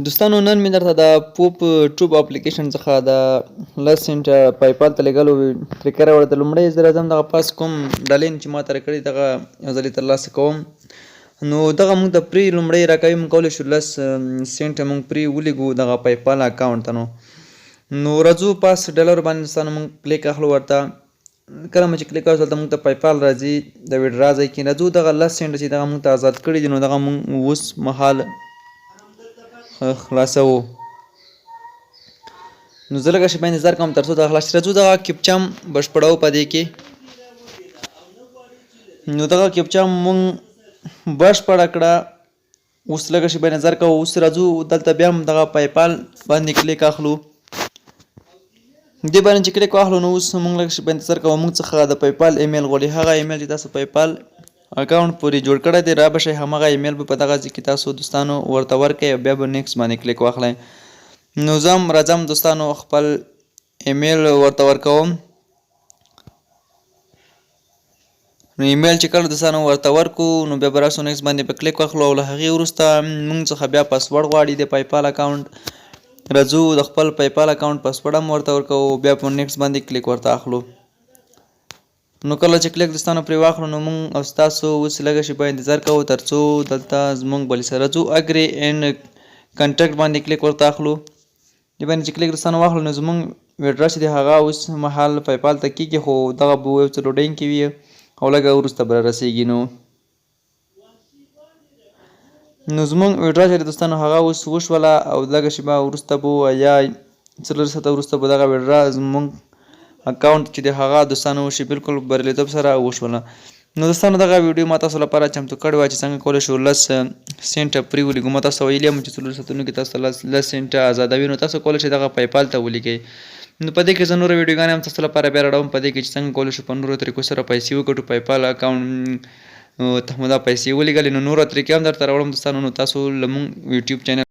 دوستانو نن مې درته د پوپ ټوب اپلیکیشن څخه د 10 سنټه پایپال ته لیږلو طریقه راوړه. لومړی زه راځم دغه پاس کوم د لین چې ما ته راکړي دغه یو ځل یې ترلاسه کوم. نو دغه موږ ته پرې لومړی راکوي، موږ کولی شو 10 سنټه موږ پرې ولیږو دغه پایپال اکاونټ ته. نو راځو پاس ډالر باندې دوستانو موږ کلیک اخلو ورته. کله مو چې کلیک وکړو دلته موږ ته پایپال راځي د ویډرا ځای کې. راځو دغه 10 سنټه چې دغه موږ ته آزاد کړي دي نو دغه موږ اوس مهال خلاصوو. نو زه لږه شیبه انتظار کوم تر څو دغه خلاص شي. راځو دغه کیپچا بشپړوو په دې کې. نو دغه کیپچا مونږ بشپړه کړه. اوس لږه شیبه انتظار کوو. اوس راځو دلته بیا هم دغه پایپال باندې کلیک اخلو. دې باندې چې کلیک واخلو نو اوس مونږ لږه شیبه انتظار کوو. مونږ څخه د پایپال ایمیل غواړي، هغه ایمیل چې تاسو پایپال اکاونټ پورې جوړ کړی دی را به شئ همغه ایمیل به په دغه ځای کې تاسو دوستانو ورته ورکئ او بیا به نیکس باندې کلیک واخلئ. نو زه هم راځم دوستانو خپل ایمیل ورته ورکوم. نو ایمیل چې کله دوستانو ورته ورکو نو بیا به راسو نیکس باندې په کلیک واخلو او له هغې وروسته موږ څخه بیا پاسورډ غواړي د پایپال اکاونټ. راځو د خپل پایپال اکاونټ پاسورډ هم ورته ورکوو، بیا په نیکس باندې کلیک ورته اخلو. نو کله چې کلیک دوستانو پرې واخلو نو موږ او ستاسو اوس لږه شیبه انتظار کوو تر څو دلته زموږ بلې سره راځو اګري اینډ کنټیکټ باندې کلیک ورته اخلو. دې باندې چې کلیک دوستانو واخلو نو زموږ ویډرا چې دی هغه اوس مهال پایپال ته کېږي خو دغه به یو څه لوډینګ کې وي او لږه وروسته به رارسېږي. نو زموږ ویډرا چې دی دوستانو هغه اوس وشوله او لږه شیبه وروسته به یا څلور ساعته وروسته به دغه ویډرا زموږ اکاونټ چې دی هغه دوستانو وشي بالکل بریالیتوب سره وشوله. نو دوستانو دغه ویډیو ما تاسو لپاره چمتو کړې وه چې څنګه کولی شو 10 سنټه پرې ولیږو. ما تاسو ته ویلي یم چې څلورو ساعتونو کې تاسو 10 سنټه آزادوي نو تاسو کولی شئ دغه پایپال ته ولیږئ. نو په دې کې زه نوره ویډیوګانې هم تاسو لپاره بیا راوړم په دې کې چې څنګه کولی شو په نورو طریقو سره پیسې وګټو. پایپال اکاونټ ته مو دا پیسې ولیږلې نو نوره طریقې هم درته راوړم دوستانو. نو تاسو له مونږ یوټیوب چینل